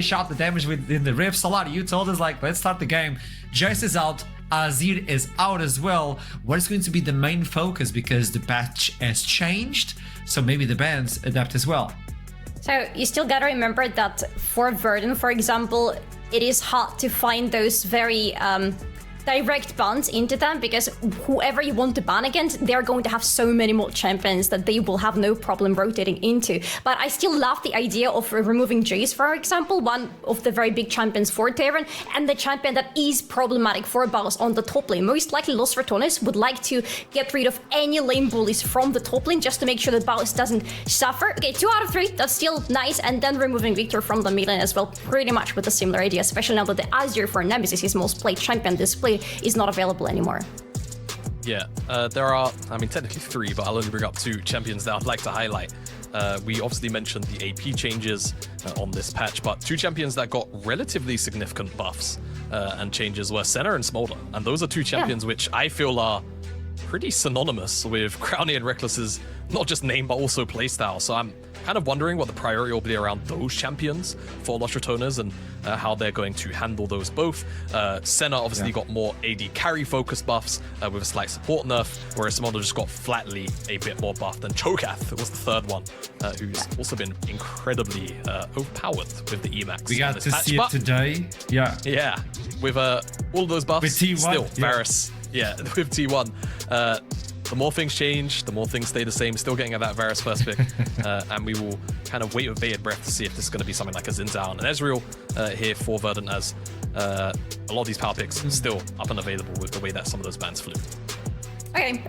shot the damage within the rift. Solar, you told us, like, let's start the game. Jace is out. Azir is out as well. What is going to be the main focus? Because the patch has changed, so maybe the bans adapt as well. So you still gotta remember that for Verdant, for example, it is hard to find those very direct bans into them, because whoever you want to ban against, they're going to have so many more champions that they will have no problem rotating into. But I still love the idea of removing Jace, for example, one of the very big champions for Terran, and the champion that is problematic for BAUS on the top lane. Most likely Los RATONES would like to get rid of any lane bullies from the top lane just to make sure that BAUS doesn't suffer. Okay, 2 out of 3, that's still nice, and then removing Victor from the mid lane as well, pretty much with a similar idea, especially now that the Azir for Nemesis, his most played champion display, is not available anymore. Yeah, there are, I mean, technically 3, but I'll only bring up 2 champions that I'd like to highlight. We obviously mentioned the AP changes on this patch, but 2 champions that got relatively significant buffs and changes were Senna and Smolder. And those are 2 champions which I feel are pretty synonymous with Crowny and Reckless's not just name, but also playstyle. So I'm kind of wondering what the priority will be around those champions for Los RATONES and how they're going to handle those both. Senna obviously got more AD carry focused buffs with a slight support nerf, whereas Smolder just got flatly a bit more buffed. And Cho'Gath was the 3rd one, who's also been incredibly overpowered with the Emax. We got to see it today. Yeah. Yeah, with all of those buffs, with T1, still Varus. Yeah, with T1. The more things change, the more things stay the same. Still getting at that Varus first pick. And we will kind of wait with bated breath to see if this is going to be something like a Xinzao and an Ezreal here for Verdant, as a lot of these power picks are still up and available with the way that some of those bans flew. Okay,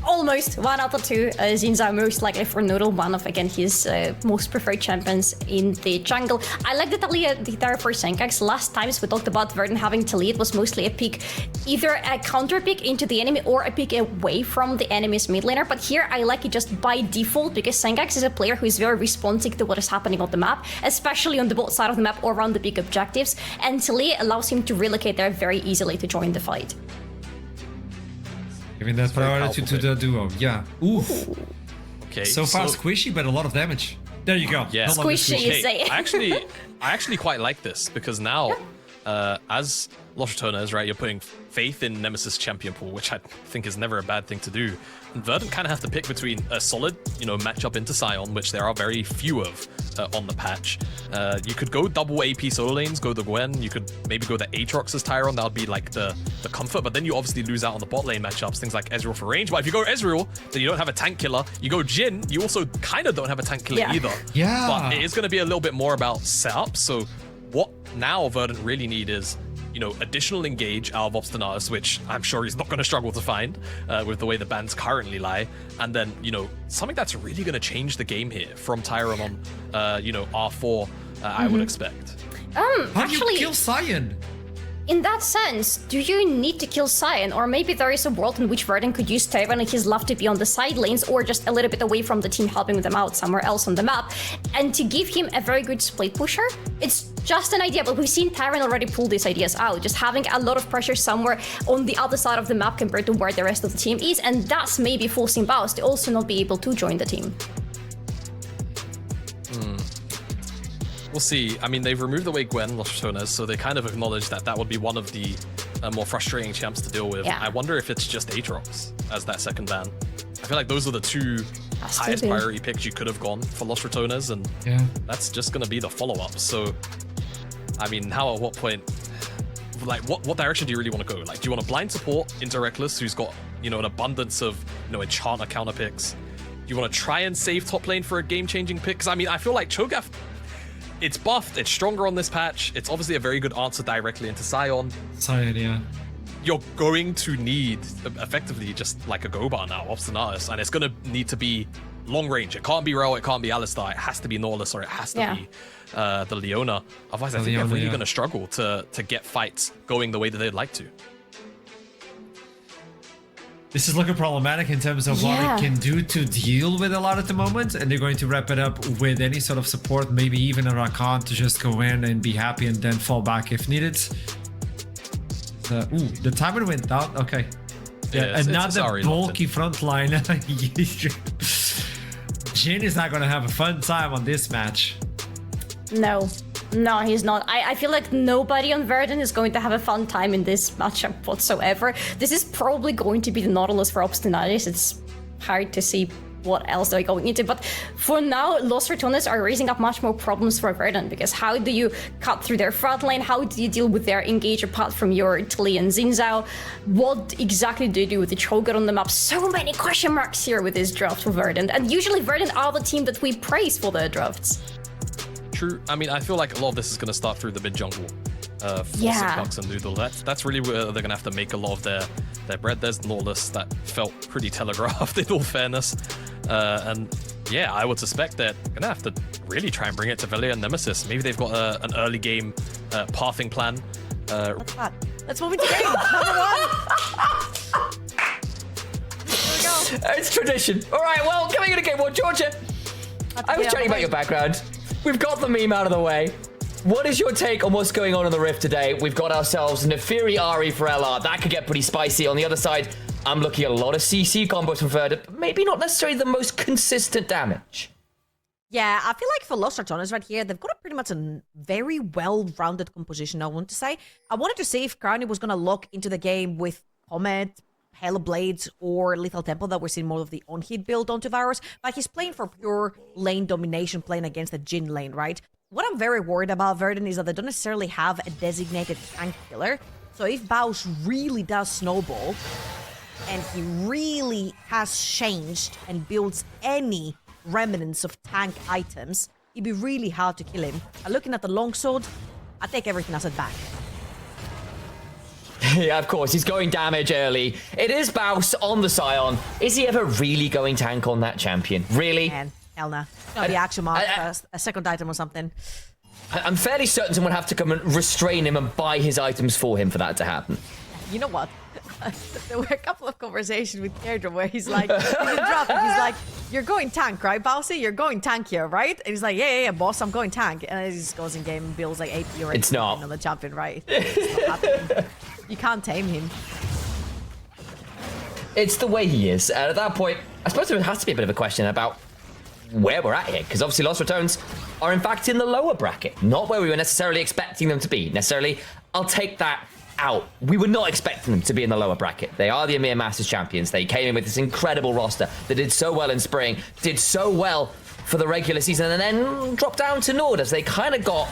almost 1 out of 2. Xinzao most likely for Noodle, one of, again, his most preferred champions in the jungle. I like the Talia for Senkax. Last times we talked about Verdant having Talia, it was mostly a pick, either a counter pick into the enemy or a pick away from the enemy's mid laner. But here I like it just by default, because Senkax is a player who is very responsive to what is happening on the map, especially on the bot side of the map or around the big objectives. And Talia allows him to relocate there very easily to join the fight. Giving that priority to the duo. Yeah. Oof. Okay. So far squishy, but a lot of damage. There you go. Yeah. Squishy, you say. I actually quite like this, because now, as Los RATONES, right, you're putting faith in Nemesis champion pool, which I think is never a bad thing to do. And Verdant kind of have to pick between a solid, matchup into Sion, which there are very few of on the patch. You could go double AP solo lanes, go the Gwen. You could maybe go the Aatrox as Tyron. That would be like the comfort. But then you obviously lose out on the bot lane matchups, things like Ezreal for range. But if you go Ezreal, then you don't have a tank killer. You go Jhin, you also kind of don't have a tank killer either. Yeah. But it is going to be a little bit more about setup. So what now Verdant really need is, additional engage out of Obstinatus, which I'm sure he's not going to struggle to find with the way the bans currently lie. And then, something that's really going to change the game here from Tyron on, R4, I would expect. How do you kill Sion? In that sense, do you need to kill Sion? Or maybe there is a world in which Verdant could use Tyron and his love to be on the side lanes, or just a little bit away from the team, helping them out somewhere else on the map. And to give him a very good split pusher, it's just an idea, but we've seen Tyron already pull these ideas out, just having a lot of pressure somewhere on the other side of the map compared to where the rest of the team is, and that's maybe forcing BAUS to also not be able to join the team. We'll see. I mean, they've removed away Gwen, Los RATONES, so they kind of acknowledge that that would be one of the more frustrating champs to deal with. Yeah. I wonder if it's just Aatrox as that second ban. I feel like those are the 2 highest priority picks you could have gone for Los RATONES, and that's just going to be the follow-up. So, I mean, at what point, like, what direction do you really want to go? Like, do you want to blind support into Reckless, who's got, an abundance of, enchanter counter picks? Do you want to try and save top lane for a game-changing pick? Because, I mean, I feel like Cho'Gath, it's buffed, it's stronger on this patch. It's obviously a very good answer directly into Sion. Sion, yeah. You're going to need, effectively, just like a go bar now, Obstinatus, and it's going to need to be long range. It can't be Rel, it can't be Alistar, it has to be Nautilus, or it has to be the Leona. Otherwise, I think they're really going to struggle to get fights going the way that they'd like to. This is looking problematic in terms of what it can do to deal with a lot at the moment, and they're going to wrap it up with any sort of support, maybe even a Rakan to just go in and be happy and then fall back if needed. Ooh, the timer went down. Okay. Yeah, another bulky front line. Jhin is not going to have a fun time on this match. No, No, he's not. I feel like nobody on Verdant is going to have a fun time in this matchup whatsoever. This is probably going to be the Nautilus for Obstinatis. It's hard to see what else they're going into, but for now, Los Ratones are raising up much more problems for Verdant, because how do you cut through their front lane? How do you deal with their engage apart from your Tilly and Xin Zhao? What exactly do you do with the Cho'Gath on the map? So many question marks here with this draft for Verdant, and usually Verdant are the team that we praise for their drafts. True. I mean, I feel like a lot of this is going to start through the mid jungle. For Syncox and Noodle. That's really where they're going to have to make a lot of their bread. There's Nautilus that felt pretty telegraphed in all fairness. And yeah, I would suspect they're going to have to really try and bring it to Velia and Nemesis. Maybe they've got an early game pathing plan. Let's move into game. Number 1. Here we go. It's tradition. All right, well, coming into game 1, Georgia. I was chatting about your background. We've got the meme out of the way. What is your take on what's going on in the Rift today? We've got ourselves Nefiri Ari for LR. That could get pretty spicy. On the other side, I'm looking at a lot of CC combos from Verdant, but maybe not necessarily the most consistent damage. Yeah, I feel like for Los Ratones right here, they've got a pretty much a very well-rounded composition, I want to say. I wanted to see if Carney was going to lock into the game with Comet, Halo Blades, or Lethal Temple, that we're seeing more of the on-hit build onto Varus, but he's playing for pure lane domination, playing against the Jhin lane, right? What I'm very worried about Verdant is that they don't necessarily have a designated tank killer. So if BAUS really does snowball, and he really has changed and builds any remnants of tank items, it'd be really hard to kill him. Looking at the longsword, I take everything I said back. Yeah, of course, he's going damage early. It is BAUS on the Sion. Is he ever really going tank on that champion? Really? Man, hell no. It's gonna be action mark, a second item or something. I'm fairly certain someone would have to come and restrain him and buy his items for him for that to happen. You know what? There were a couple of conversations with Deirdre where he's like, he's in drop and he's like, you're going tank, right, Bowsy? You're going tank here, right? And he's like, yeah, boss, I'm going tank. And he just goes in game and builds like AP or it's not on the champion, right? It's not happening. You can't tame him. It's the way he is. And at that point, I suppose there has to be a bit of a question about where we're at here, because obviously Los Ratones are in fact in the lower bracket, not where we were necessarily expecting them to be. Necessarily, I'll take that out. We were not expecting them to be in the lower bracket. They are the EMEA Masters champions. They came in with this incredible roster that did so well in spring, did so well for the regular season, and then dropped down to Nord as they kind of got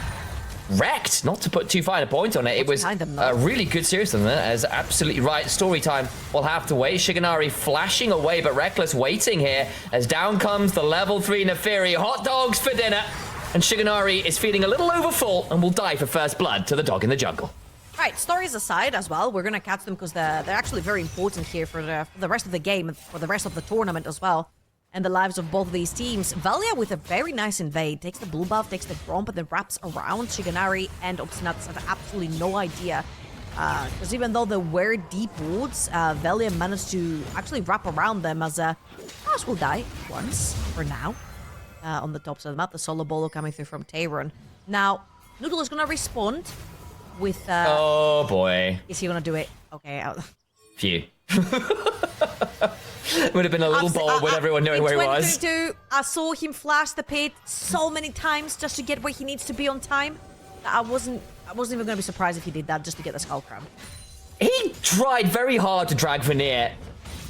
wrecked. Not to put too fine a point on it, it was a really good series on that, as absolutely right. Story time will have to wait. Shigenari flashing away, but Reckless waiting here as down comes the level 3 Nefiri. Hot dogs for dinner, and Shigenari is feeling a little overfull and will die for first blood to the dog in the jungle. Right, stories aside as well, we're going to catch them because they're actually very important here for the rest of the game, for the rest of the tournament as well, and the lives of both of these teams. Valia with a very nice invade, takes the blue buff, takes the Gromp, and then wraps around. Shigenari and Obstinatis have absolutely no idea, because even though they were deep woods, Valia managed to actually wrap around them as BAUS will die once, for now, on the top side of the map. The solo bolo coming through from Tayron. Now, Noodle is going to respond with oh boy, is he gonna do it? Okay, phew. Would have been a little bold with everyone knowing where he was. 2022, I saw him flash the pit so many times just to get where he needs to be on time. I wasn't even gonna be surprised if he did that just to get the skull crown. He tried very hard to drag Veneer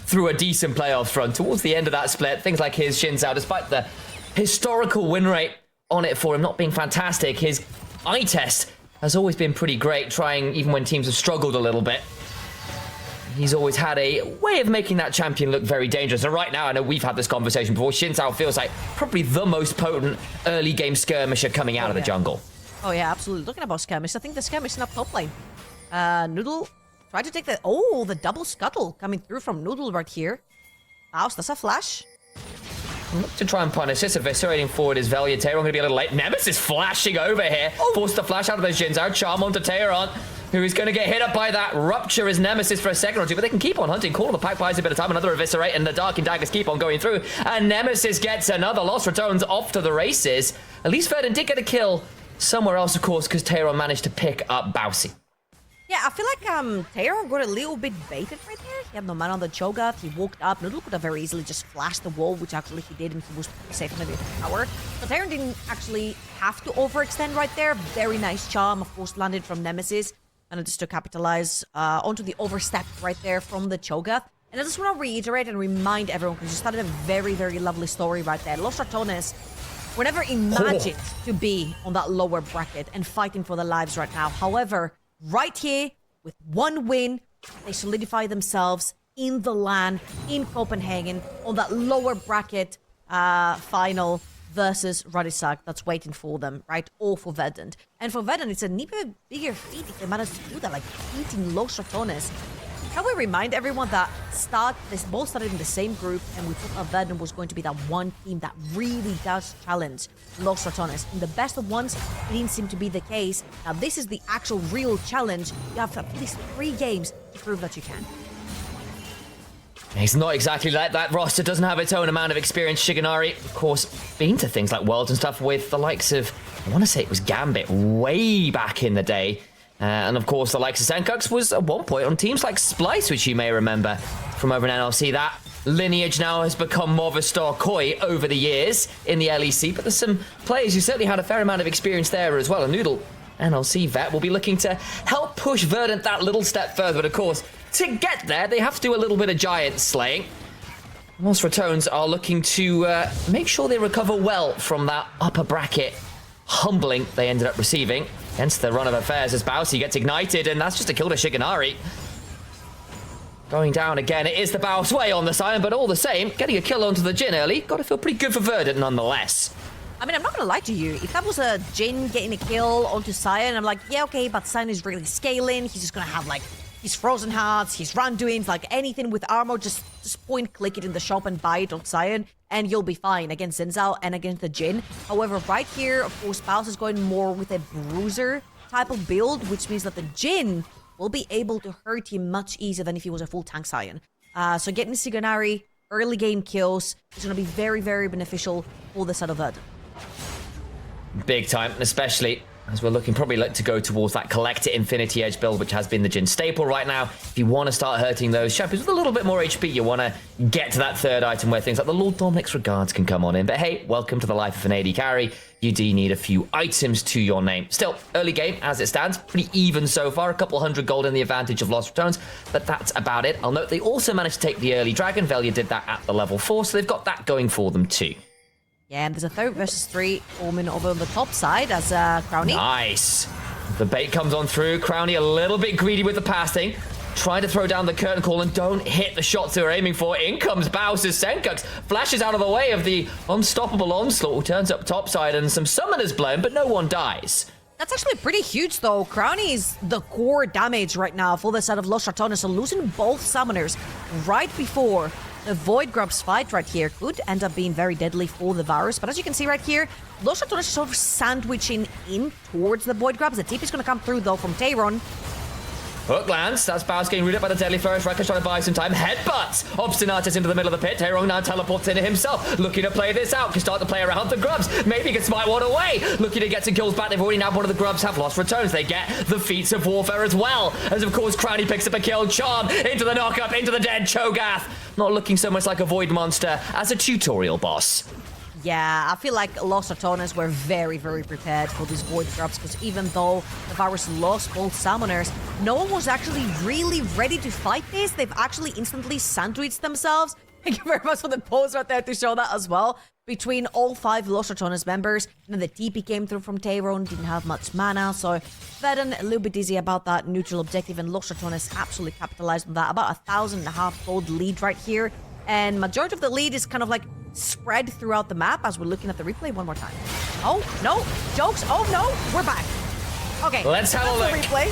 through a decent playoff run towards the end of that split. Things like his Xin Zhao, despite the historical win rate on it for him not being fantastic, his eye test has always been pretty great, trying even when teams have struggled a little bit. He's always had a way of making that champion look very dangerous. And right now, I know we've had this conversation before, Xin Zhao feels like probably the most potent early game skirmisher coming out of the jungle. Oh yeah, absolutely. Looking about skirmish, I think the skirmish is up top lane. Noodle tried to take the double scuttle coming through from Noodle right here. BAUS, that's a flash. To try and punish this, eviscerating forward is Velia. Tayron going to be a little late. Nemesis flashing over here. Forced to flash out of those Jins out. Charm onto Tayron, who is going to get hit up by that. Rupture his Nemesis for a second or two, but they can keep on hunting. Call the Pipe buys a bit of time. Another eviscerate, and the Dark Daggers keep on going through. And Nemesis gets another. Los Ratones off to the races. At least Verdant did get a kill somewhere else, of course, because Tayron managed to pick up Bowsy. Yeah, I feel like Taylor got a little bit baited right there. He had no mana on the Cho'Gath. He walked up. Noodle could have very easily just flashed the wall, which actually he did, and he was safe on the tower. So Taylor didn't actually have to overextend right there. Very nice charm, of course, landed from Nemesis. And just to capitalize onto the overstep right there from the Cho'Gath. And I just want to reiterate and remind everyone, because you started a very, very lovely story right there. Los Ratones were never imagined to be on that lower bracket and fighting for their lives right now. However, right here, with one win, they solidify themselves in the LAN, in Copenhagen, on that lower bracket final versus Radisak that's waiting for them, right? Or for Verdant. And for Verdant, it's an even bigger feat if they manage to do that, like beating Los Ratones. Can we remind everyone that this both started in the same group, and we thought Verdant was going to be that one team that really does challenge Los Ratones. In the best of ones, it didn't seem to be the case. Now this is the actual real challenge. You have at least 3 games to prove that you can. He's not exactly like that. Roster doesn't have its own amount of experience. Shigenari, of course, been to things like Worlds and stuff with the likes of, I want to say it was Gambit way back in the day. And of course, the likes of Senkux was at one point on teams like Splice, which you may remember from over in NLC. That lineage now has become more of a star koi over the years in the LEC, but there's some players who certainly had a fair amount of experience there as well. And Noodle, NLC vet, will be looking to help push Verdant that little step further. But of course, to get there, they have to do a little bit of giant slaying. Los Ratones are looking to make sure they recover well from that upper bracket humbling they ended up receiving against the run of affairs as BAUS gets ignited, and that's just a kill to Shigenari. Going down again, it is the BAUS way on the Sion, but all the same, getting a kill onto the Jhin early, got to feel pretty good for Verdant nonetheless. I mean, I'm not gonna lie to you. If that was a Jhin getting a kill onto Sion, I'm like, yeah, okay, but Sion is really scaling. He's just gonna have like his Frozen Hearts, his Randuins, like anything with armor, just point click it in the shop and buy it on Sion, and you'll be fine against Zinzao and against the Jhin. However, right here, of course, BAUS is going more with a bruiser type of build, which means that the Jhin will be able to hurt him much easier than if he was a full tank Sion. So getting Shigenari, early game kills, is going to be very, very beneficial for the side of Verdant. Big time, especially as we're looking probably to go towards that Collector Infinity Edge build, which has been the Jhin staple right now. If you want to start hurting those champions with a little bit more HP, you want to get to that third item where things like the Lord Dominic's Regards can come on in. But hey, welcome to the life of an AD carry. You do need a few items to your name. Still, early game as it stands, pretty even so far. A couple 100 gold in the advantage of Los Ratones, but that's about it. I'll note they also managed to take the early Dragon. Velia did that at the level 4, so they've got that going for them too. Yeah, and there's a 3 versus 3 Omen over on the top side as Crowny. Nice. The bait comes on through. Crowny a little bit greedy with the passing. Trying to throw down the curtain call and don't hit the shots they were aiming for. In comes BAUS as Senkux flashes out of the way of the unstoppable onslaught, who turns up topside, and some summoners blown, but no one dies. That's actually pretty huge, though. Crowny is the core damage right now for the side of Los Ratones, so losing both summoners right before the Void Grubs fight right here could end up being very deadly for the Varus. But as you can see right here, Los Ratones is sort of sandwiching in towards the Void Grubs. The TP is going to come through, though, from Tayron. Hook lands. That's BAUS getting rooted by the Deadly First. Rekka's trying to buy some time. Headbutts Obstinatus into the middle of the pit. Tayron now teleports into himself, looking to play this out. Can start to play around the Grubs. Maybe he can smite one away. Looking to get some kills back. They've already nabbed one of the Grubs. Have Los Ratones. They get the feats of warfare as well. As of course, Crowny picks up a kill. Charm into the knockup, into the dead Cho'Gath. Not looking so much like a Void monster as a tutorial boss. Yeah, I feel like Los Ratones were very, very prepared for these Void Grubs, because even though the Varus lost both summoners, no one was actually really ready to fight this. They've actually instantly sandwiched themselves. Thank you very much for the pose right there to show that as well. Between all 5 Los Ratones members, and then the TP came through from Tayron, didn't have much mana, so Verdant a little bit dizzy about that neutral objective, and Los Ratones absolutely capitalized on that. About 1,500 gold lead right here, and majority of the lead is kind of like spread throughout the map as we're looking at the replay one more time. Oh, no. Jokes. Oh, no. We're back. Okay. Let's have a look. The replay.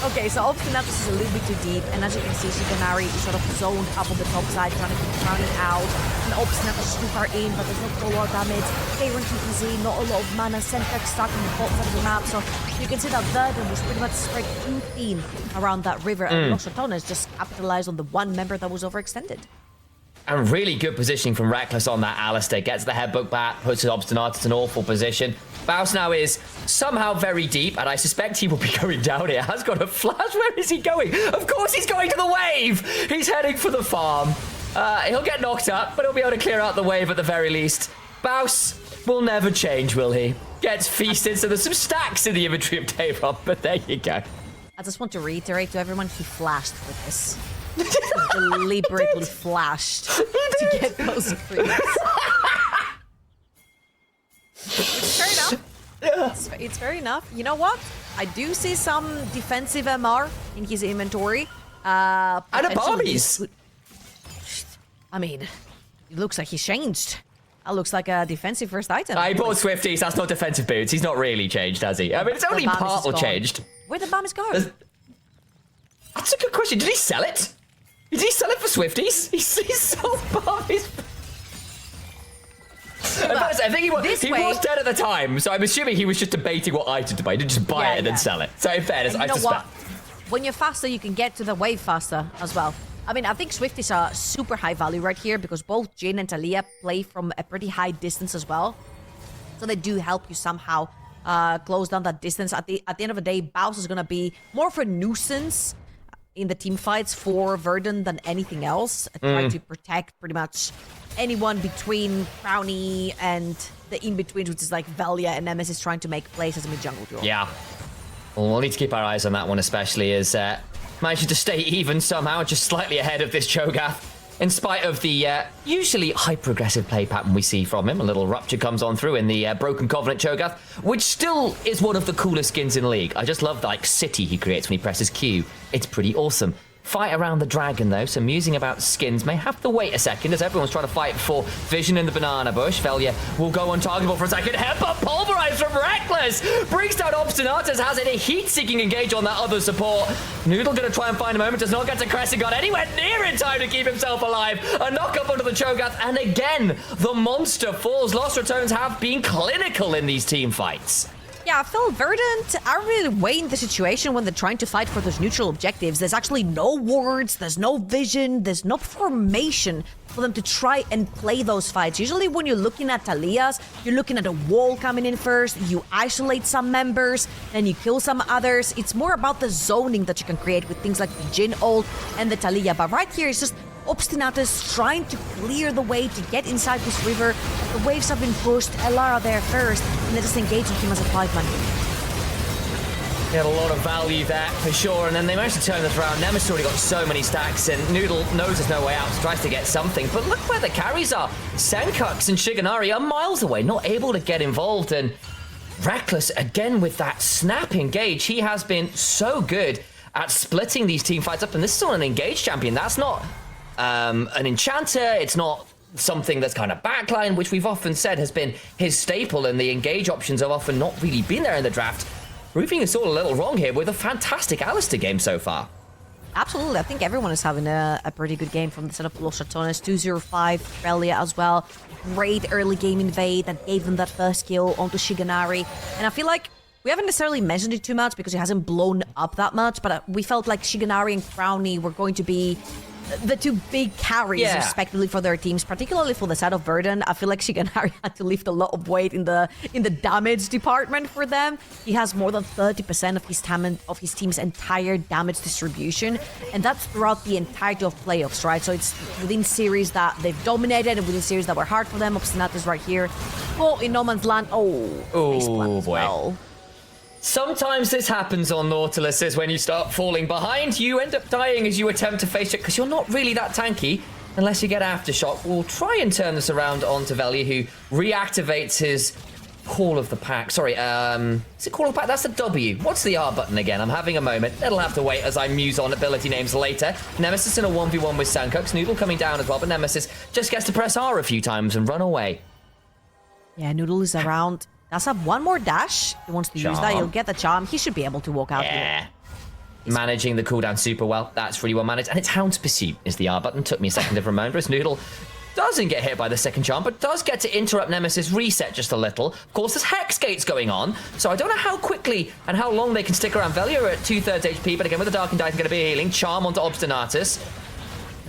Okay, so Obstinatus is a little bit too deep, and as you can see, Shigenari is sort of zoned up on the top side, trying to keep Crowny out. And Obstinatus is too far in, but there's no full damage. Tayron too easy, not a lot of mana. Senkux stuck in the bottom side of the map, so you can see that Verdant was pretty much spread too thin around that river, and Los Ratones just capitalized on the one member that was overextended. And really good positioning from Reckless on that Alistair. Gets the headbutt back, puts his Obstinatus in an awful position. BAUS now is somehow very deep, and I suspect he will be going down here. Has got a flash. Where is he going? Of course he's going to the wave. He's heading for the farm. He'll get knocked up, but he'll be able to clear out the wave at the very least. BAUS will never change, will he? Gets feasted, so there's some stacks in the inventory of Dayron, but there you go. I just want to reiterate to everyone, he flashed with this. He deliberately flashed to get those creeps. It's fair enough. It's fair enough. You know what? I do see some defensive MR in his inventory. And a Barbies. I mean, it looks like he's changed. That looks like a defensive first item. I bought Swifties. That's not defensive boots. He's not really changed, has he? I mean, it's only partly changed. Where'd the Barbies go? That's a good question. Did he sell it? Did he sell it for Swifties? He sold Barbies. I think he was dead at the time, so I'm assuming he was just debating what item to buy. He didn't just buy it and then sell it. So in fairness, I suspect. When you're faster, you can get to the wave faster as well. I mean, I think Swifties are super high value right here because both Jhin and Taliyah play from a pretty high distance as well. So they do help you somehow close down that distance. At the end of the day, BAUS is going to be more of a nuisance in the team fights for Verdant than anything else. Trying to protect pretty much anyone between Crownie and the in-betweens, which is like Velia and Nemesis trying to make plays as a mid-jungle duo. Yeah. Well, we'll need to keep our eyes on that one, especially as managing to stay even somehow, just slightly ahead of this Cho'Gath. In spite of the usually hyper-aggressive play pattern we see from him, a little Rupture comes on through in the Broken Covenant Cho'Gath, which still is one of the coolest skins in the league. I just love the city he creates when he presses Q. It's pretty awesome. Fight around the dragon, though, so musing about skins may have to wait a second as everyone's trying to fight for vision in the banana bush. Velia will go untargetable for a second. Headbutt pulverized from Reckless! Brings down Obstinatus, has it a heat-seeking engage on that other support. Noodle gonna try and find a moment, does not get to Crescent God anywhere near in time to keep himself alive. A knock-up onto the Cho'Gath, and again, the monster falls. Lost Ratones have been clinical in these team fights. Yeah, I feel Verdant are really weighing the situation when they're trying to fight for those neutral objectives. There's actually no wards, there's no vision, there's no formation for them to try and play those fights. Usually when you're looking at Taliyah's, you're looking at a wall coming in first, you isolate some members, then you kill some others. It's more about the zoning that you can create with things like the Jhin ult and the Taliyah. But right here, it's just Obstinatus trying to clear the way to get inside this river. The waves have been pushed, Elara there first, and they're just engaging him as a 5-man. They had a lot of value there, for sure, and then they managed to turn this around. Nemesis already got so many stacks, and Noodle knows there's no way out, so tries to get something. But look where the carries are. Senkux and Shiganari are miles away, not able to get involved, and Reckless, again with that snap engage. He has been so good at splitting these team fights up, and this is on an engaged champion. That's not an enchanter, it's not something that's kind of backline, which we've often said has been his staple, and the engage options have often not really been there in the draft. Proving us all a little wrong here with a fantastic Alistair game so far. Absolutely, I think everyone is having a pretty good game from the setup of Los Ratones. 205, Velia as well. Great early game invade that gave them that first kill onto Shiganari. And I feel like we haven't necessarily mentioned it too much because it hasn't blown up that much, but we felt like Shiganari and Crownie were going to be the two big carries, respectively, for their teams, particularly for the side of Verdant. I feel like Shiganari had to lift a lot of weight in the damage department for them. He has more than 30% of his team's entire damage distribution, and that's throughout the entirety of playoffs, right? So it's within series that they've dominated and within series that were hard for them. Obstinatus right here. Oh, in No Man's Land. Oh, boy. Well. Sometimes this happens on Nautiluses when you start falling behind. You end up dying as you attempt to face it because you're not really that tanky unless you get Aftershock. We'll try and turn this around onto Velia, who reactivates his Call of the Pack. Sorry, is it Call of the Pack? That's the W. What's the R button again? I'm having a moment. It'll have to wait as I muse on ability names later. Nemesis in a 1v1 with Senkux. Noodle coming down as well, but Nemesis just gets to press R a few times and run away. Yeah, Noodle is around. Does have one more dash. He wants to use that. He'll get the charm. He should be able to walk out here. Managing the cooldown super well. That's really well managed. And it's Hound's Pursuit is the R button. Took me a second to remember as Noodle doesn't get hit by the second charm, but does get to interrupt Nemesis reset just a little. Of course, there's Hex Gates going on, so I don't know how quickly and how long they can stick around. Velia at 2/3 HP, but again, with the Dark and Dice, going to be healing. Charm onto Obstinatus.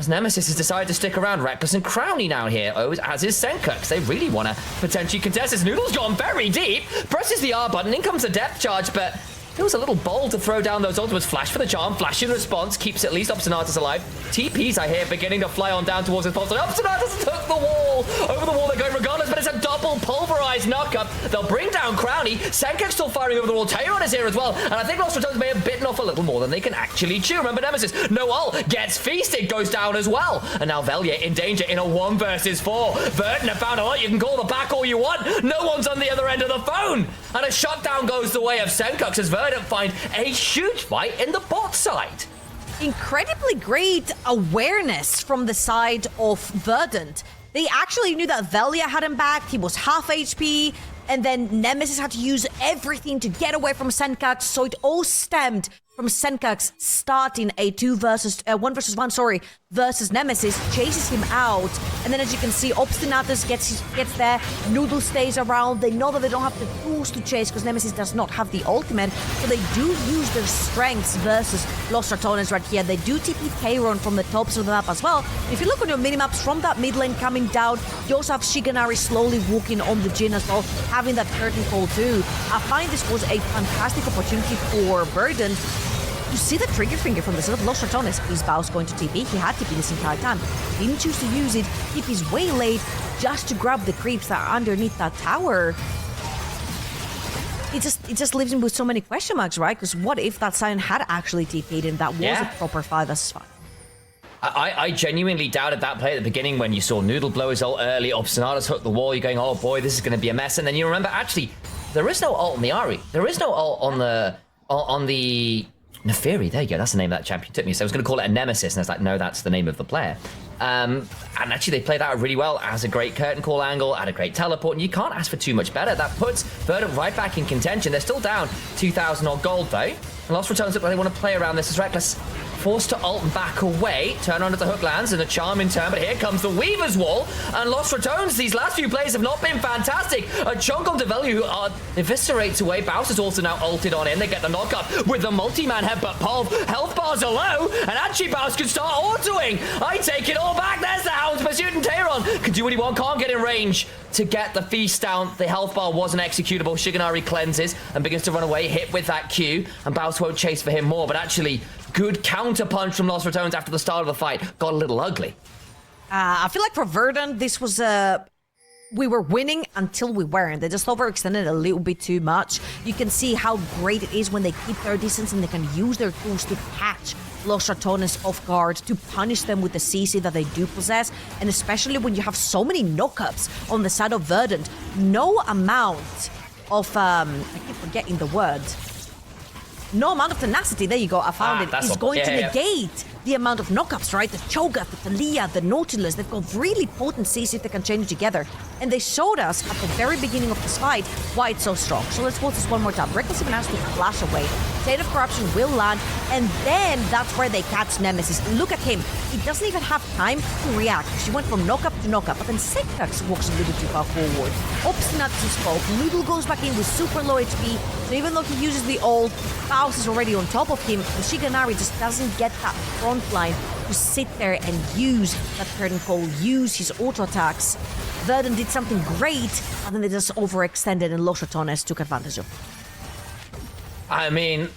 as Nemesis has decided to stick around. Reckless and Crowny now here, as is Senkux. They really want to potentially contest this. Noodle's gone very deep, presses the R button, in comes the depth charge, but feels a little bold to throw down those ultimates. Flash for the charm, flash in response, keeps at least Obstinatus alive. TPs, I hear, beginning to fly on down towards his pulse. Obstinatus took the wall! Over the wall they're going regardless, but it's a double pulverized knockup. They'll bring down Crowny. Senkux still firing over the wall. Tayron is here as well, and I think Lost Returns may have bitten off a little more than they can actually chew. Remember, Nemesis, no ult, gets feasted, goes down as well. And now Velia in danger in a 1 versus 4. Verdant have found a lot. You can call the back all you want. No one's on the other end of the phone. And a shutdown goes the way of Senkux as Verdant find a huge fight in the bot side. Incredibly great awareness from the side of Verdant. They actually knew that Velia had him back. He was half HP. And then Nemesis had to use everything to get away from Senkux. So it all stemmed from Senkux starting a 1 versus 1 versus Nemesis, chases him out, and then as you can see, Obstinatus gets there, Noodle stays around. They know that they don't have the tools to chase because Nemesis does not have the ultimate, so they do use their strengths versus Los Ratones right here. They do TP Tayron from the tops of the map as well. If you look on your minimaps from that mid lane coming down, you also have Shiganari slowly walking on the Jhin as well, having that curtain call too. I find this was a fantastic opportunity for Verdant. You see the trigger finger from the side of Los Ratones. Is BAUS going to TP? He had TP this entire time. Didn't choose to use it. TP's way late just to grab the creeps that are underneath that tower. It just leaves him with so many question marks, right? Because what if that Sion had actually TP'd and that was a proper 5 versus 5? I genuinely doubted that play at the beginning when you saw Noodle blow his ult early, Obstinatus hook the wall, you're going, oh boy, this is going to be a mess. And then you remember, actually, there is no ult on the Ahri. There is no ult on the Neferi, there you go, that's the name of that champion. Took me, so I was going to call it a Nemesis, and I was like, no, that's the name of the player. And actually, they played that really well as a great curtain call angle, had a great teleport, and you can't ask for too much better. That puts Verdant right back in contention. They're still down 2,000 odd gold, though. And Lost Returns look like they want to play around this as Reckless. Forced to ult and back away. Turn on to the hook lands and a charm in turn, but here comes the Weaver's Wall. And Lost Returns, these last few plays have not been fantastic. A chunk on Develio who eviscerates away. BAUS is also now ulted on in. They get the knock up with the multi-man headbutt pulve. Health bars are low, and actually BAUS can start autoing. I take it all back. There's the Hound's Pursuit, and Tayron can do what he wants, can't get in range to get the feast down. The health bar wasn't executable. Shiganari cleanses and begins to run away, hit with that Q, and BAUS won't chase for him more, but actually good counter punch from Lost Returns after the start of the fight. Got a little ugly. I feel like for Verdant, this was we were winning until we weren't. They just overextended a little bit too much. You can see how great it is when they keep their distance and they can use their tools to catch Los Ratones off guard, to punish them with the CC that they do possess, and especially when you have so many knockups on the side of Verdant. No amount of I keep forgetting the word. No amount of tenacity, there you go, I found it, is going to negate the amount of knockups, right? The Cho'Gath, the Thalia, the Nautilus, they've got really potent CC if they can change together. And they showed us at the very beginning of this fight why it's so strong. So let's watch this one more time. Reckless even has to flash away. State of Corruption will land, and then that's where they catch Nemesis. And look at him. He doesn't even have time to react. She went from knockup to knockup, but then Senkux walks a little too far forward. Obstinatus spoke. Noodle goes back in with super low HP. So even though he uses the ult, BAUS is already on top of him, and Shiganari just doesn't get that front line to sit there and use that curtain call, use his auto attacks. Verdant did something great, and then they just overextended, and Los Ratones took advantage of it. I mean,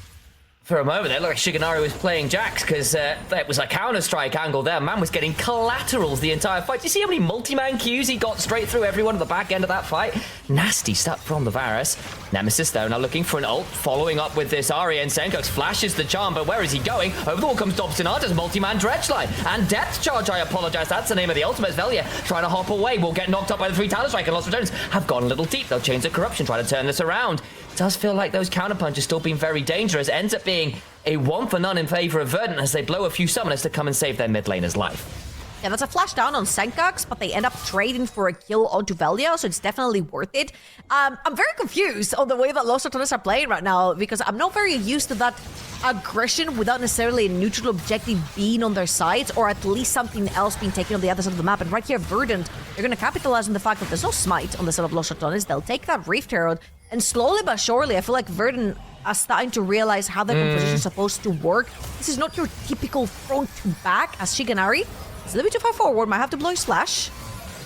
for a moment, it looked like Shiganari was playing Jax because that was a counter-strike angle there. Man was getting collaterals the entire fight. Do you see how many multi-man Qs he got straight through everyone at the back end of that fight? Nasty stuff from the Varus. Nemesis, though, now looking for an ult, following up with this Ahri, and Senkux flashes the charm, but where is he going? Over the wall comes Obstinatus, multi-man dredge line, and depth charge, I apologize, that's the name of the ultimate. Velia trying to hop away, will get knocked up by the 3 Talon Strike, and Lost Returns have gone a little deep. They'll change the corruption, try to turn this around. It does feel like those counterpunches still being very dangerous. Ends up being a 1 for none in favor of Verdant as they blow a few summoners to come and save their mid laner's life. Yeah, that's a flash down on Senkux, but they end up trading for a kill onto Velia, so it's definitely worth it. I'm very confused on the way that Los Ratones are playing right now, because I'm not very used to that aggression without necessarily a neutral objective being on their sides, or at least something else being taken on the other side of the map. And right here, Verdant, they're going to capitalize on the fact that there's no smite on the side of Los Ratones. They'll take that Rift Herald, and slowly but surely, I feel like Verdant are starting to realize how the composition is supposed to work. This is not your typical front to back as Shiganari. a little bit too far forward. Might have to blow his flash.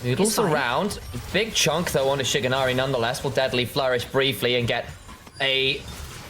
Noodles around. Big chunk, though, on a Shiganari nonetheless. Will Deadly flourish briefly and get a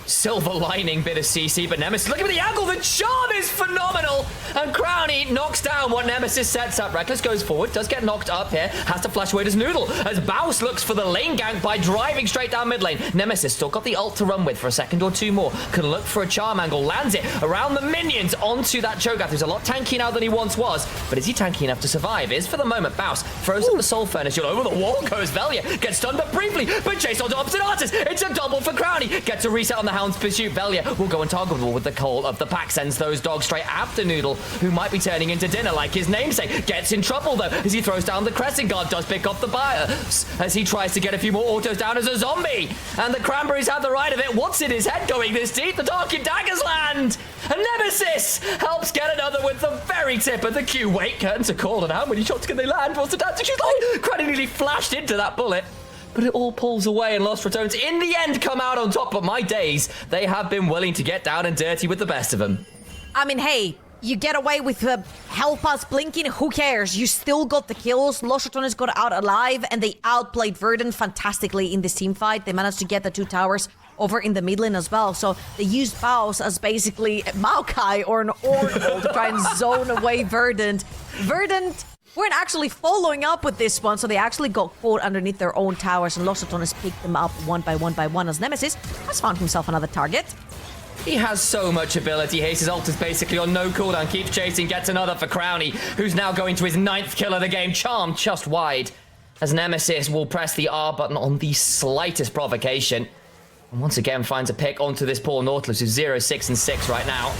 silver lining bit of CC, but Nemesis, look at the angle, the charm is phenomenal, and Crowny knocks down what Nemesis sets up. Reckless goes forward, does get knocked up here, has to flash away his Noodle, as BAUS looks for the lane gank by driving straight down mid lane. Nemesis still got the ult to run with for a second or two more, can look for a charm angle, lands it around the minions onto that Cho'Gath, who's a lot tanky now than he once was, but is he tanky enough to survive? Is for the moment. BAUS throws up the Soul Furnace, over the wall goes Velia, gets stunned but briefly, but chased onto opposite artist. It's a double for Crowny, gets a reset on the Hound's pursuit. Velia will go untargetable with the call of the pack, sends those dogs straight after Noodle, who might be turning into dinner like his namesake. Gets in trouble though as he throws down the Crescent Guard, does pick off the BAUS as he tries to get a few more autos down as a zombie, and the Cranberries have the right of it. What's in his head going this deep? The Dark Daggers land, and Nemesis helps get another with the very tip of the Q. Wait, curtains are called, and how many shots can they land? What's the dancing shoot like? Cranny nearly flashed into that bullet, but it all pulls away, and Lost Ratones in the end come out on top. But my days, they have been willing to get down and dirty with the best of them. I mean, hey, you get away with Help Us blinking, who cares? You still got the kills. Lost Ratones got out alive, and they outplayed Verdant fantastically in this team fight. They managed to get the 2 towers over in the mid lane as well. So they used BAUS as basically a Maokai or an Oracle to try and zone away Verdant. Verdant weren't actually following up with this one, so they actually got caught underneath their own towers, and Lost Ratones picked them up one by one as Nemesis has found himself another target. He has so much ability. Haste's ult is basically on no cooldown, keeps chasing, gets another for Crowny, who's now going to his 9th kill of the game. Charm just wide, as Nemesis will press the R button on the slightest provocation, and once again finds a pick onto this poor Nautilus, who's 0, 6, and 6 right now.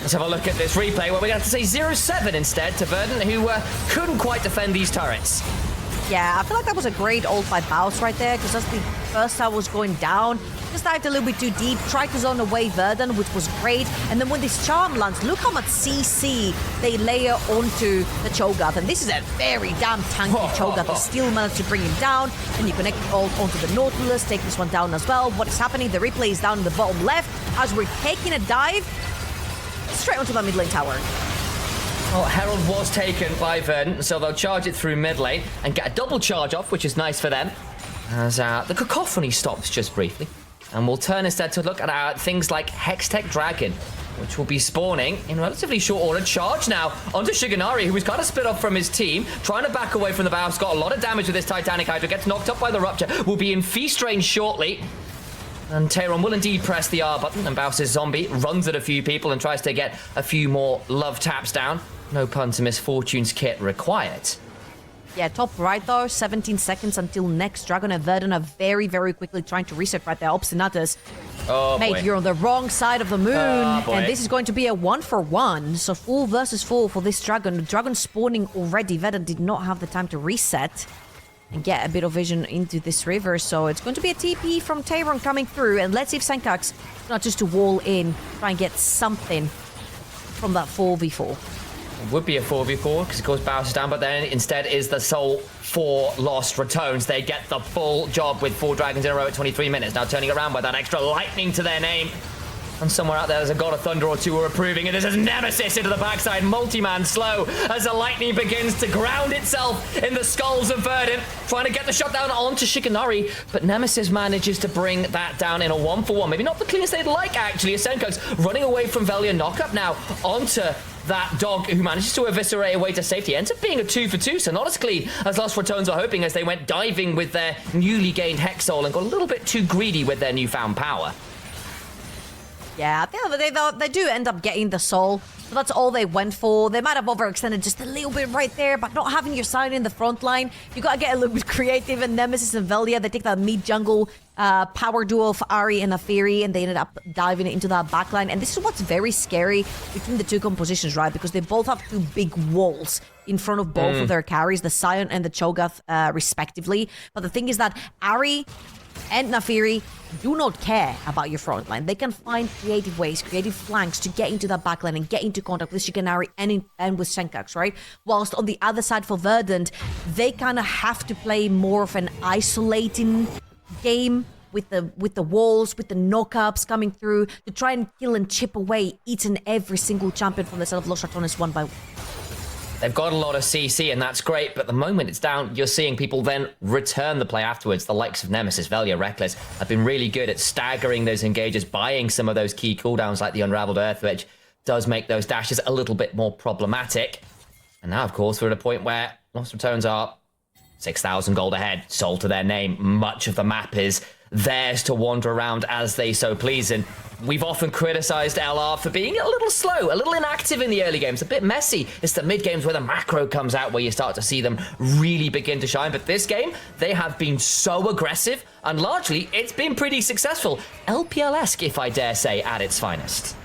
Let's have a look at this replay, where we're going to have to say 0-7 instead to Verdant, who couldn't quite defend these turrets. Yeah, I feel like that was a great ult by BAUS right there, because as the first tower was going down, just dived a little bit too deep, tried to zone away Verdant, which was great, and then when this charm lands, look how much CC they layer onto the Cho'Gath, and this is a very damn tanky Cho'Gath. They still managed to bring him down, and you connect ult onto the Nautilus, take this one down as well. What is happening? The replay is down in the bottom left, as we're taking a dive straight onto the mid lane tower. Well, Herald was taken by Verdant, so they'll charge it through mid lane and get a double charge off, which is nice for them. As the cacophony stops just briefly, and we'll turn instead to look at things like Hextech Dragon, which will be spawning in relatively short order. Charge now onto Shiganari, who was kind of split off from his team, trying to back away from the BAUS. Got a lot of damage with this Titanic Hydra, gets knocked up by the Rupture, will be in feast range shortly. And Tehran will indeed press the R button, and BAUS's zombie runs at a few people and tries to get a few more love taps down. No pun to Misfortune's kit required. Yeah, top right though, 17 seconds until next. Dragon and Verdant are very, very quickly trying to reset right there. Obstinatus. Oh, mate, boy. you're on the wrong side of the moon. Boy. And this is going to be a 1-for-1. So full versus full for this Dragon. The Dragon spawning already. Verdant did not have the time to reset and get a bit of vision into this river. So it's going to be a TP from Tehran coming through. And let's see if Senkax not just to wall in, try and get something from that 4v4. It would be a 4v4 because of course BAUS is down, but then instead is the soul for Lost Ratones. They get the full job with 4 dragons in a row at 23 minutes. Now turning around with that extra lightning to their name. And somewhere out there, there's a God of Thunder or two who are approving. And this is Nemesis into the backside, multi-man slow, as the lightning begins to ground itself in the skulls of Verdant, trying to get the shutdown onto Shikanari. But Nemesis manages to bring that down in a 1-for-1. Maybe not the cleanest they'd like, actually. Asenko's running away from Velia, knockup now onto that dog, who manages to eviscerate away to safety. Ends up being a 2-for-2, so not as clean as Lost Ratones were hoping, as they went diving with their newly gained Hex Soul and got a little bit too greedy with their newfound power. Yeah, at the end of the day, though, they do end up getting the soul. So that's all they went for. They might have overextended just a little bit right there, but not having your side in the front line, you gotta get a little bit creative. And Nemesis and Velia, they take that mid-jungle power duo of Ahri and Naafiri, and they ended up diving into that backline. And this is what's very scary between the two compositions, right? Because they both have 2 big walls in front of both of their carries, the Sion and the Cho'Gath, respectively. But the thing is that Ahri and Naafiri do not care about your front line. They can find creative ways, creative flanks to get into that backline and get into contact with Shikanari and with Senkax, right? Whilst on the other side for Verdant, they kind of have to play more of an isolating game with the walls, with the knockups coming through to try and kill and chip away each and every single champion from the side of Lost Ratones one by one. They've got a lot of CC, and that's great, but the moment it's down, you're seeing people then return the play afterwards. The likes of Nemesis, Velia, Reckless have been really good at staggering those engages, buying some of those key cooldowns like the Unraveled Earth, which does make those dashes a little bit more problematic. And now, of course, we're at a point where Lost Returns are 6,000 gold ahead, sold to their name. Much of the map is theirs to wander around as they so please, and we've often criticized LR for being a little slow, a little inactive in the early games, a bit messy. It's the mid games where the macro comes out where you start to see them really begin to shine, but this game, they have been so aggressive, and largely, it's been pretty successful. LPL-esque, if I dare say, at its finest.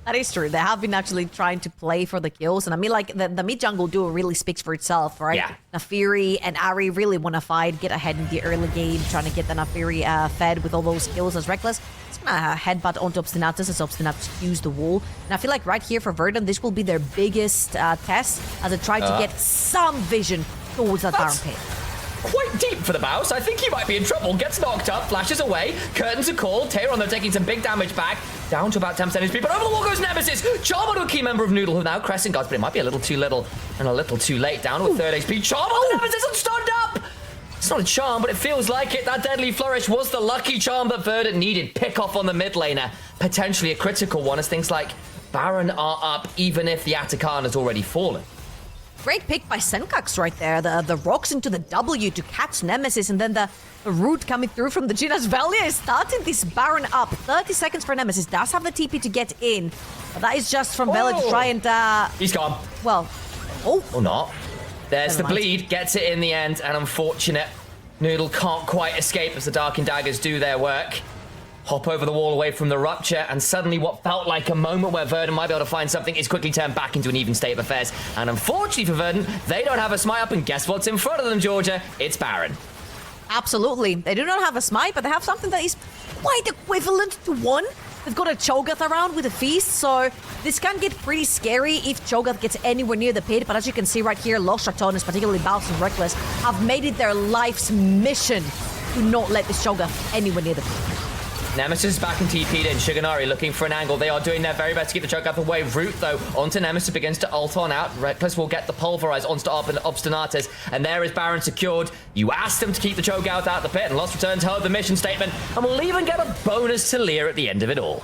That is true. They have been actually trying to play for the kills. And I mean, like, the mid-jungle duo really speaks for itself, right? Yeah. Nafiri and Ari really want to fight, get ahead in the early game, trying to get the Nafiri fed with all those kills as Reckless. It's going to headbutt onto Obstinatus as Obstinatus cues the wall. And I feel like right here for Verdant, this will be their biggest test as they try to get some vision towards that Baron pit. Quite deep for the BAUS. I think he might be in trouble. Gets knocked up, flashes away. Curtains are called. Tayron, they're taking some big damage back. Down to about 10% HP, but over the wall goes Nemesis. Charm onto a key member of Noodle, who now Crescent Guards, but it might be a little too little and a little too late. Down to a third HP. Charm on Nemesis and stunned up. It's not a charm, but it feels like it. That Deadly Flourish was the lucky charm that Verdant needed. Pick off on the mid laner. Potentially a critical one, as things like Baron are up, even if the Atakan has already fallen. Great pick by Senkax right there. The rocks into the W to catch Nemesis, and then the root coming through from the Ginas. Velia is starting this Baron up. 30 seconds for Nemesis. Does have the TP to get in. But that is just from Velia to try and... He's gone. Well, Or not. There's the bleed. Gets it in the end, and unfortunate. Noodle can't quite escape as the Dark Daggers do their work. Hop over the wall away from the rupture, and suddenly what felt like a moment where Verdant might be able to find something is quickly turned back into an even state of affairs. And unfortunately for Verdant, they don't have a smite up, and guess what's in front of them, Georgia? It's Baron. absolutely. They do not have a smite, but they have something that is quite equivalent to one. They've got a Cho'Gath around with a feast, so this can get pretty scary if Cho'Gath gets anywhere near the pit. But as you can see right here, Lost RATONES, particularly BAUS and Reckless, have made it their life's mission to not let this Cho'Gath anywhere near the pit. Nemesis is back in TP'd in. Shiganari looking for an angle. They are doing their very best to keep the Cho'Gath away. Root, though, onto Nemesis, begins to ult on out. Reckless will get the Pulverize onto Obstinatus, and there is Baron secured. You asked them to keep the Cho'Gath out the pit, and Lost Returns heard the mission statement, and will even get a bonus to Lear at the end of it all.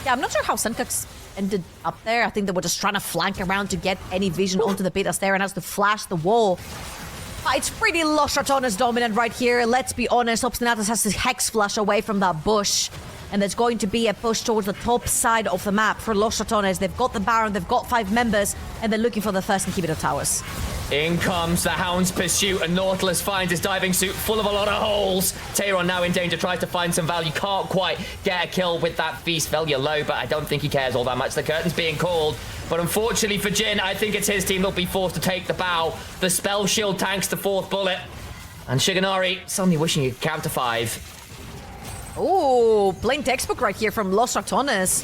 Yeah, I'm not sure how Senkax ended up there. I think they were just trying to flank around to get any vision onto the pit as Theron has to flash the wall. It's pretty Lost RATONES dominant right here. Let's be honest, Obstinatus has to Hex Flash away from that bush. And there's going to be a push towards the top side of the map for Lost RATONES. They've got the Baron, they've got 5 members, and they're looking for the first inhibitor towers. In comes the Hound's pursuit, and Nautilus finds his diving suit full of a lot of holes. Tayron now in danger, tries to find some value, can't quite get a kill with that feast. Velia low, but I don't think he cares all that much. The curtain's being called, but unfortunately for Jin, I think it's his team that'll be forced to take the bow. The spell shield tanks the 4th bullet, and Shiganari suddenly wishing he could counter 5. Oh, plain textbook right here from Lost RATONES.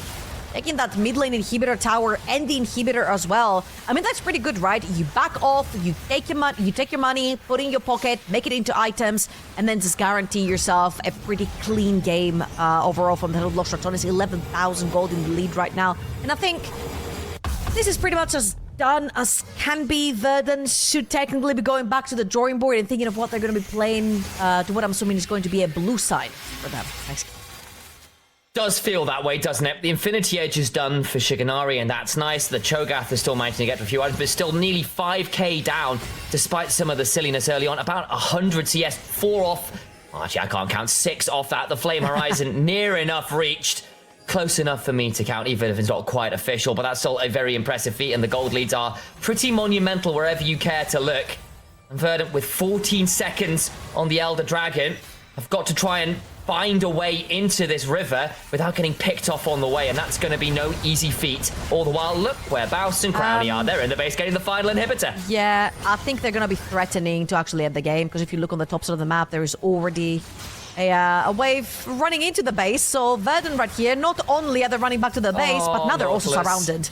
Taking that mid lane inhibitor tower and the inhibitor as well. I mean, that's pretty good, right? You back off, you take your money, put it in your pocket, make it into items, and then just guarantee yourself a pretty clean game overall from the Lost RATONES. 11,000 gold in the lead right now. And I think this is pretty much as done as can be. Verdant should technically be going back to the drawing board and thinking of what they're going to be playing to what I'm assuming is going to be a blue side for them. Nice. Does feel that way, doesn't it? The Infinity Edge is done for Shiganari, and that's nice. The Cho'Gath is still managing to get a few items, but still nearly 5k down, despite some of the silliness early on. About 100 CS, 4 off. Well, actually, I can't count. 6 off that. The Flame Horizon, near enough reached. Close enough for me to count, even if it's not quite official, but that's still a very impressive feat, and the gold leads are pretty monumental wherever you care to look. And Verdant, with 14 seconds on the Elder Dragon, have got to try and find a way into this river without getting picked off on the way, and that's going to be no easy feat. All the while, look where BAUS and Crowny are. They're in the base getting the final inhibitor. Yeah, I think they're going to be threatening to actually end the game, because if you look on the top side of the map, there is already a wave running into the base. So Verdant right here, not only are they running back to the base, but now they're also surrounded.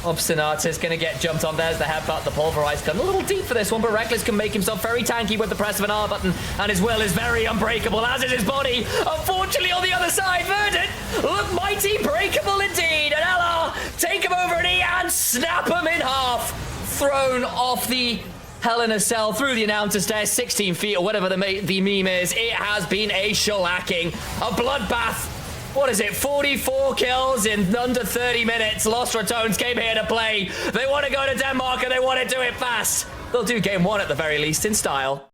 Obstinatus going to get jumped on. There's the headbutt, the Pulverize. Gone a little deep for this one, but Reckless can make himself very tanky with the press of an R button, and his will is very unbreakable, as is his body. Unfortunately, on the other side, Verdant look mighty breakable indeed, and LR take him over an E and snap him in half. thrown off the Hell in a Cell through the announcer stairs, 16 feet or whatever the meme is. It has been a shellacking, a bloodbath. What is it, 44 kills in under 30 minutes. Lost Ratones came here to play. They want to go to Denmark and they want to do it fast. They'll do game one at the very least in style.